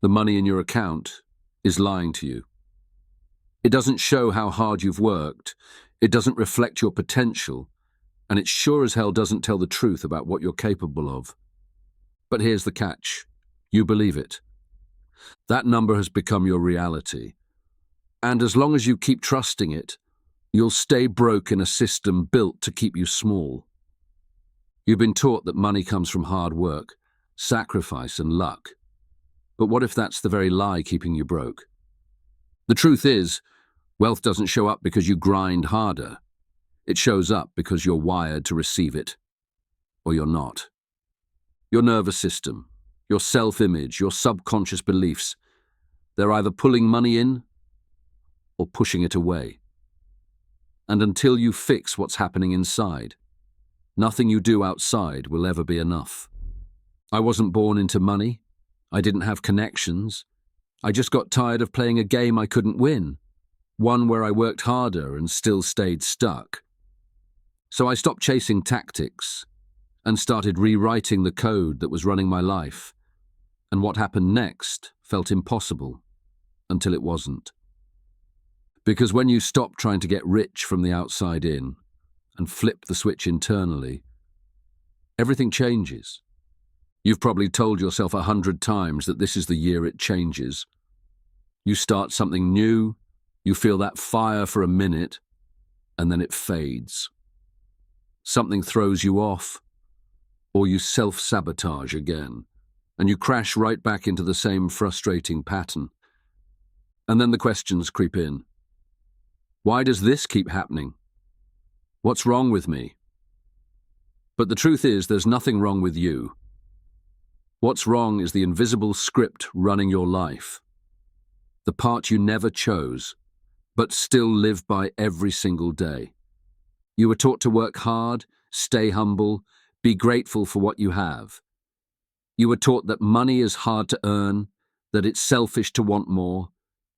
The money in your account is lying to you. It doesn't show how hard you've worked, it doesn't reflect your potential, and it sure as hell doesn't tell the truth about what you're capable of. But here's the catch. You believe it. That number has become your reality. And as long as you keep trusting it, you'll stay broke in a system built to keep you small. You've been taught that money comes from hard work, sacrifice, and luck. But what if that's the very lie keeping you broke? The truth is, wealth doesn't show up because you grind harder. It shows up because you're wired to receive it, or you're not. Your nervous system, your self-image, your subconscious beliefs, they're either pulling money in or pushing it away. And until you fix what's happening inside, nothing you do outside will ever be enough. I wasn't born into money. I didn't have connections. I just got tired of playing a game I couldn't win, one where I worked harder and still stayed stuck. So I stopped chasing tactics and started rewriting the code that was running my life. And what happened next felt impossible until it wasn't. Because when you stop trying to get rich from the outside in and flip the switch internally, everything changes. You've probably told yourself 100 times that this is the year it changes. You start something new, you feel that fire for a minute, and then it fades. Something throws you off, or you self-sabotage again, and you crash right back into the same frustrating pattern. And then the questions creep in. Why does this keep happening? What's wrong with me? But the truth is, there's nothing wrong with you. What's wrong is the invisible script running your life. The part you never chose, but still live by every single day. You were taught to work hard, stay humble, be grateful for what you have. You were taught that money is hard to earn, that it's selfish to want more,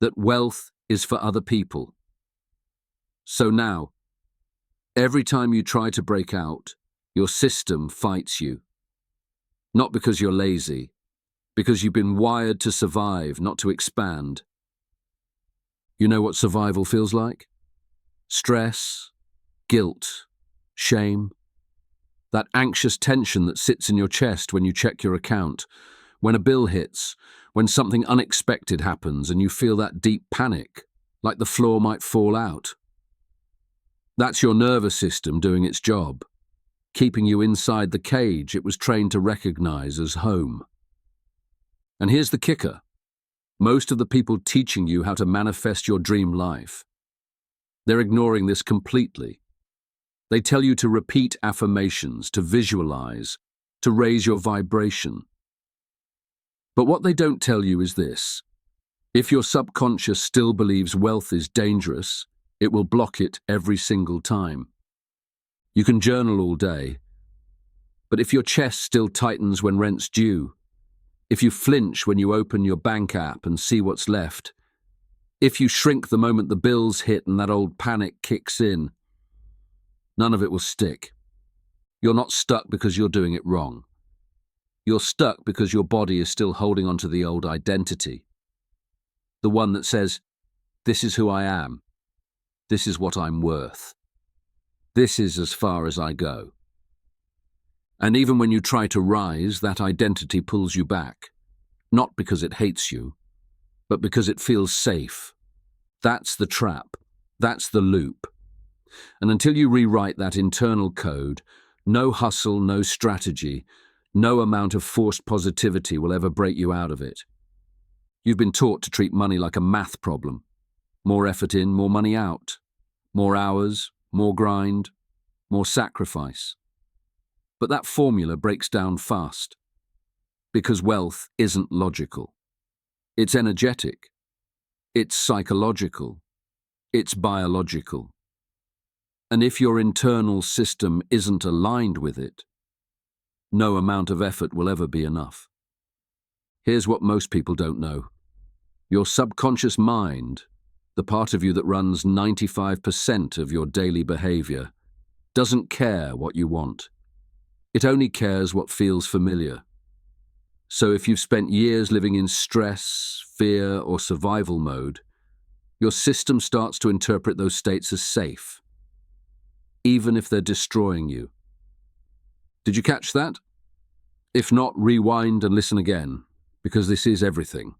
that wealth is for other people. So now, every time you try to break out, your system fights you. Not because you're lazy, because you've been wired to survive, not to expand. You know what survival feels like? Stress, guilt, shame. That anxious tension that sits in your chest when you check your account, when a bill hits, when something unexpected happens and you feel that deep panic, like the floor might fall out. That's your nervous system doing its job, keeping you inside the cage it was trained to recognize as home. And here's the kicker. Most of the people teaching you how to manifest your dream life, they're ignoring this completely. They tell you to repeat affirmations, to visualize, to raise your vibration. But what they don't tell you is this. If your subconscious still believes wealth is dangerous, it will block it every single time. You can journal all day, but if your chest still tightens when rent's due, if you flinch when you open your bank app and see what's left, if you shrink the moment the bills hit and that old panic kicks in, none of it will stick. You're not stuck because you're doing it wrong. You're stuck because your body is still holding on to the old identity. The one that says, this is who I am. This is what I'm worth. This is as far as I go. And even when you try to rise, that identity pulls you back. Not because it hates you, but because it feels safe. That's the trap. That's the loop. And until you rewrite that internal code, no hustle, no strategy, no amount of forced positivity will ever break you out of it. You've been taught to treat money like a math problem. More effort in, more money out. More hours, more grind, more sacrifice. But that formula breaks down fast. Because wealth isn't logical. It's energetic. It's psychological. It's biological. And if your internal system isn't aligned with it, no amount of effort will ever be enough. Here's what most people don't know. Your subconscious mind, the part of you that runs 95% of your daily behavior, doesn't care what you want. It only cares what feels familiar. So if you've spent years living in stress, fear, or survival mode, your system starts to interpret those states as safe, even if they're destroying you. Did you catch that? If not, rewind and listen again, because this is everything.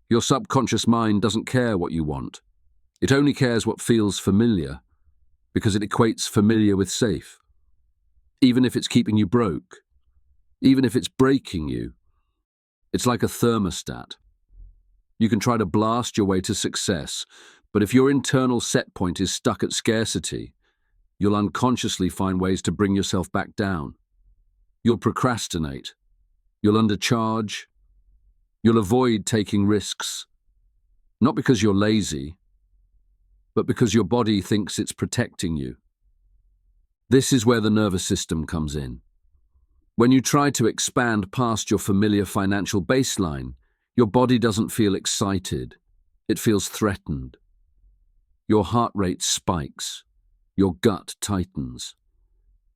Your subconscious mind doesn't care what you want. It only cares what feels familiar, because it equates familiar with safe. Even if it's keeping you broke, even if it's breaking you, it's like a thermostat. You can try to blast your way to success, but if your internal set point is stuck at scarcity, you'll unconsciously find ways to bring yourself back down. You'll procrastinate. You'll undercharge. You'll avoid taking risks. Not because you're lazy, but because your body thinks it's protecting you. This is where the nervous system comes in. When you try to expand past your familiar financial baseline, your body doesn't feel excited. It feels threatened. Your heart rate spikes. Your gut tightens.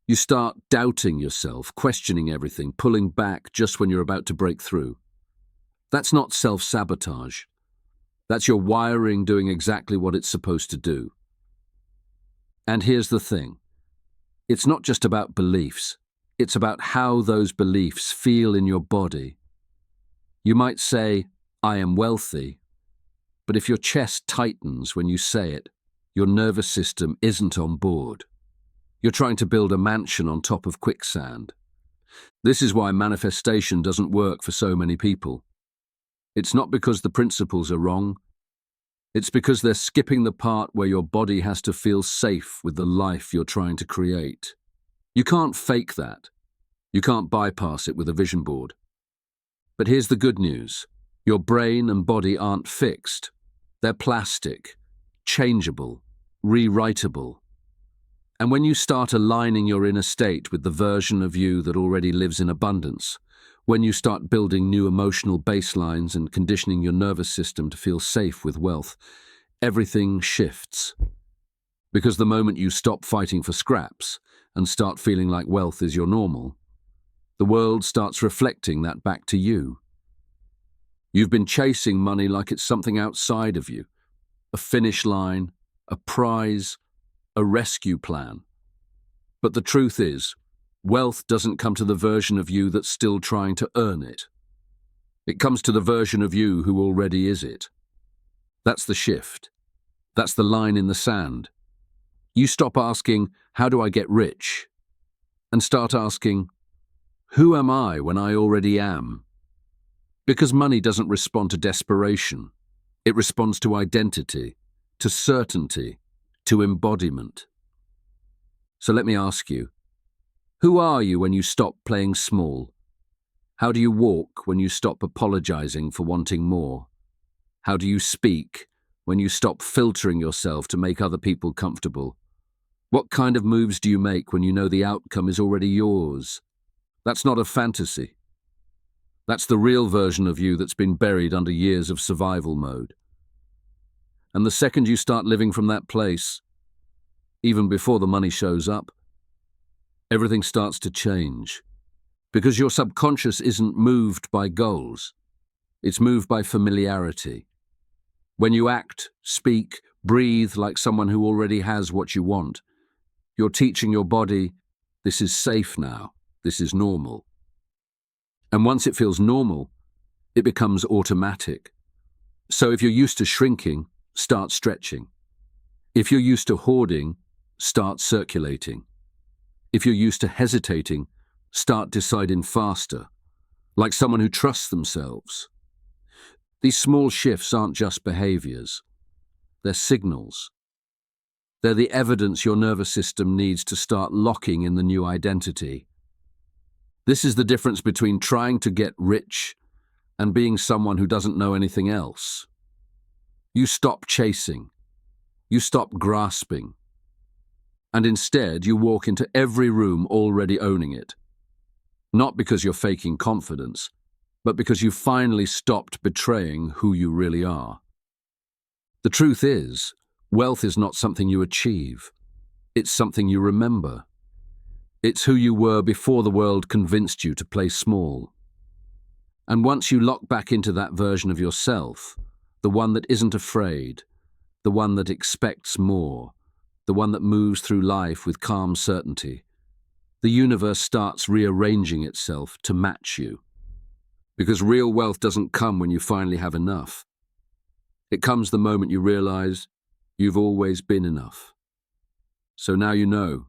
You start doubting yourself, questioning everything, pulling back just when you're about to break through. That's not self-sabotage. That's your wiring doing exactly what it's supposed to do. And here's the thing. It's not just about beliefs. It's about how those beliefs feel in your body. You might say, "I am wealthy," but if your chest tightens when you say it, your nervous system isn't on board. You're trying to build a mansion on top of quicksand. This is why manifestation doesn't work for so many people. It's not because the principles are wrong. It's because they're skipping the part where your body has to feel safe with the life you're trying to create. You can't fake that. You can't bypass it with a vision board. But here's the good news. Your brain and body aren't fixed. They're plastic, changeable, rewritable. And when you start aligning your inner state with the version of you that already lives in abundance, when you start building new emotional baselines and conditioning your nervous system to feel safe with wealth, everything shifts. Because the moment you stop fighting for scraps and start feeling like wealth is your normal, the world starts reflecting that back to you. You've been chasing money like it's something outside of you, a finish line, a prize, a rescue plan. But the truth is, wealth doesn't come to the version of you that's still trying to earn it. It comes to the version of you who already is it. That's the shift. That's the line in the sand. You stop asking, "How do I get rich?" and start asking, "Who am I when I already am?" Because money doesn't respond to desperation. It responds to identity, to certainty, to embodiment. So let me ask you, who are you when you stop playing small? How do you walk when you stop apologizing for wanting more? How do you speak when you stop filtering yourself to make other people comfortable? What kind of moves do you make when you know the outcome is already yours? That's not a fantasy. That's the real version of you that's been buried under years of survival mode. And the second you start living from that place, even before the money shows up, everything starts to change. Because your subconscious isn't moved by goals. It's moved by familiarity. When you act, speak, breathe like someone who already has what you want, you're teaching your body, this is safe now, this is normal. And once it feels normal, it becomes automatic. So if you're used to shrinking, start stretching. If you're used to hoarding, start circulating. If you're used to hesitating, start deciding faster, like someone who trusts themselves. These small shifts aren't just behaviors. They're signals. They're the evidence your nervous system needs to start locking in the new identity. This is the difference between trying to get rich and being someone who doesn't know anything else. You stop chasing. You stop grasping. And instead, you walk into every room already owning it. Not because you're faking confidence, but because you finally stopped betraying who you really are. The truth is, wealth is not something you achieve. It's something you remember. It's who you were before the world convinced you to play small. And once you lock back into that version of yourself, the one that isn't afraid, the one that expects more, the one that moves through life with calm certainty, the universe starts rearranging itself to match you. Because real wealth doesn't come when you finally have enough. It comes the moment you realize you've always been enough. So now you know.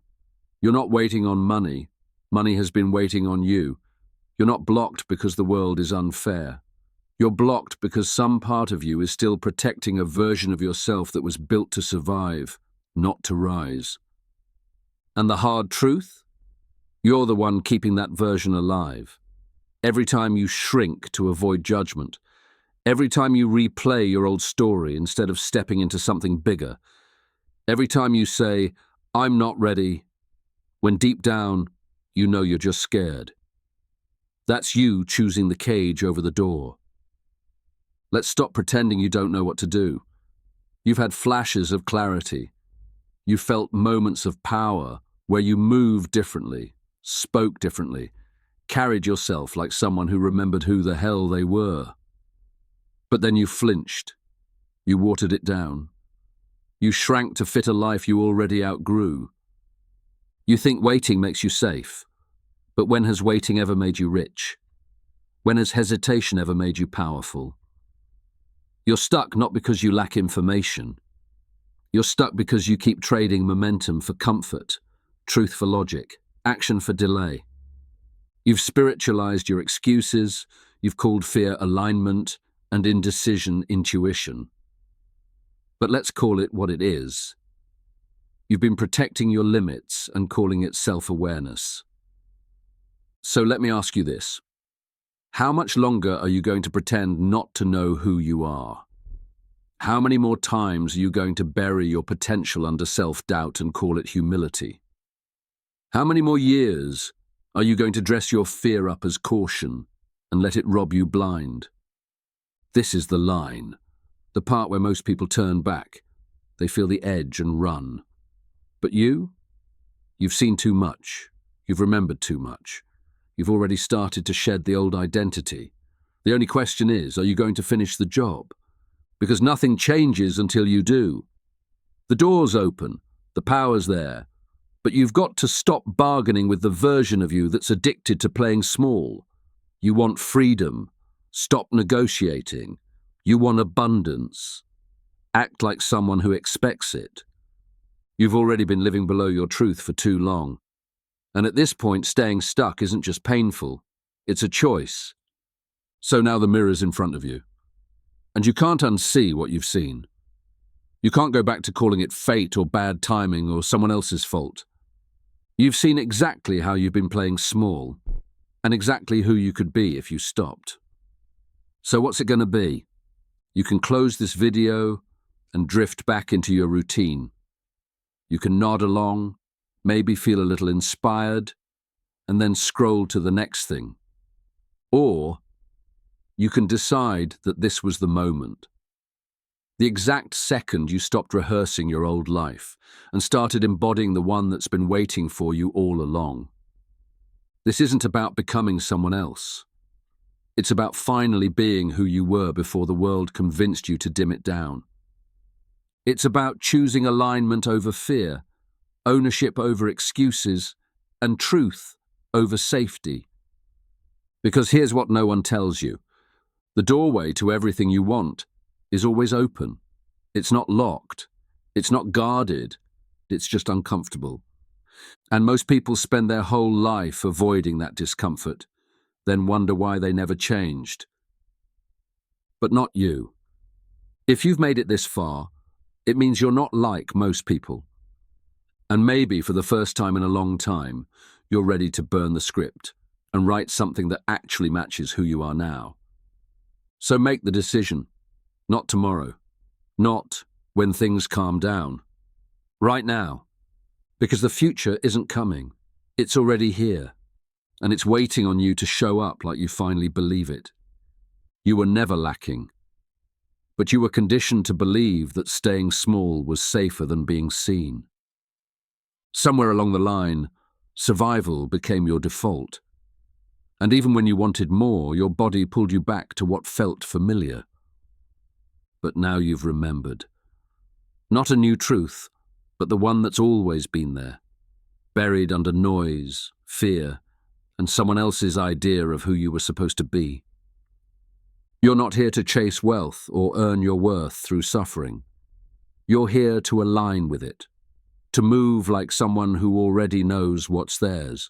You're not waiting on money. Money has been waiting on you. You're not blocked because the world is unfair. You're blocked because some part of you is still protecting a version of yourself that was built to survive, not to rise. And the hard truth? You're the one keeping that version alive. Every time you shrink to avoid judgment, every time you replay your old story instead of stepping into something bigger, every time you say, "I'm not ready," when deep down, you know you're just scared. That's you choosing the cage over the door. Let's stop pretending you don't know what to do. You've had flashes of clarity. You felt moments of power where you moved differently, spoke differently, carried yourself like someone who remembered who the hell they were. But then you flinched. You watered it down. You shrank to fit a life you already outgrew. You think waiting makes you safe. But when has waiting ever made you rich? When has hesitation ever made you powerful? You're stuck not because you lack information. You're stuck because you keep trading momentum for comfort, truth for logic, action for delay. You've spiritualized your excuses, you've called fear alignment, and indecision intuition. But let's call it what it is. You've been protecting your limits and calling it self-awareness. So let me ask you this. How much longer are you going to pretend not to know who you are? How many more times are you going to bury your potential under self-doubt and call it humility? How many more years are you going to dress your fear up as caution and let it rob you blind? This is the line, the part where most people turn back. They feel the edge and run. But you've seen too much. You've remembered too much. You've already started to shed the old identity. The only question is, are you going to finish the job? Because nothing changes until you do. The door's open, the power's there, but you've got to stop bargaining with the version of you that's addicted to playing small. You want freedom. Stop negotiating. You want abundance. Act like someone who expects it. You've already been living below your truth for too long. And at this point, staying stuck isn't just painful, it's a choice. So now the mirror's in front of you. And you can't unsee what you've seen. You can't go back to calling it fate or bad timing or someone else's fault. You've seen exactly how you've been playing small, and exactly who you could be if you stopped. So what's it going to be? You can close this video and drift back into your routine. You can nod along, maybe feel a little inspired, and then scroll to the next thing. Or you can decide that this was the moment. The exact second you stopped rehearsing your old life and started embodying the one that's been waiting for you all along. This isn't about becoming someone else. It's about finally being who you were before the world convinced you to dim it down. It's about choosing alignment over fear, ownership over excuses, and truth over safety. Because here's what no one tells you. The doorway to everything you want is always open. It's not locked. It's not guarded. It's just uncomfortable. And most people spend their whole life avoiding that discomfort, then wonder why they never changed. But not you. If you've made it this far, it means you're not like most people. And maybe for the first time in a long time, you're ready to burn the script and write something that actually matches who you are now. So make the decision. Not tomorrow. Not when things calm down. Right now. Because the future isn't coming. It's already here. And it's waiting on you to show up like you finally believe it. You were never lacking. But you were conditioned to believe that staying small was safer than being seen. Somewhere along the line, survival became your default. And even when you wanted more, your body pulled you back to what felt familiar. But now you've remembered. Not a new truth, but the one that's always been there, buried under noise, fear, and someone else's idea of who you were supposed to be. You're not here to chase wealth or earn your worth through suffering. You're here to align with it, to move like someone who already knows what's theirs,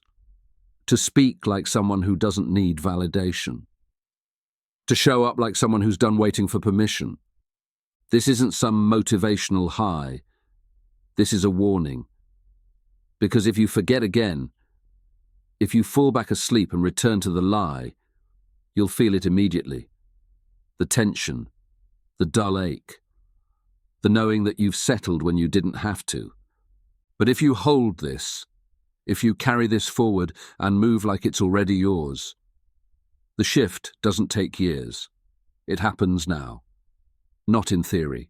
to speak like someone who doesn't need validation, to show up like someone who's done waiting for permission. This isn't some motivational high. This is a warning. Because if you forget again, if you fall back asleep and return to the lie, you'll feel it immediately. The tension, the dull ache, the knowing that you've settled when you didn't have to. But if you hold this, if you carry this forward and move like it's already yours, the shift doesn't take years. It happens now. Not in theory,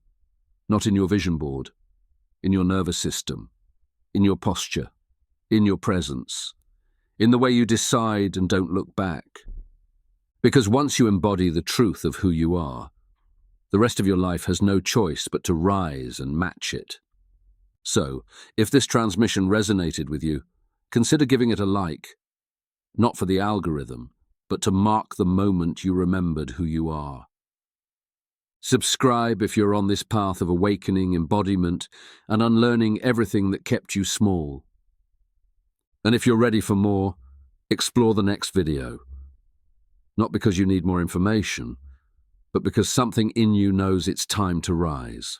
not in your vision board, in your nervous system, in your posture, in your presence, in the way you decide and don't look back. Because once you embody the truth of who you are, the rest of your life has no choice but to rise and match it. So, if this transmission resonated with you, consider giving it a like, not for the algorithm, but to mark the moment you remembered who you are. Subscribe if you're on this path of awakening, embodiment, and unlearning everything that kept you small. And if you're ready for more, explore the next video. Not because you need more information, but because something in you knows it's time to rise.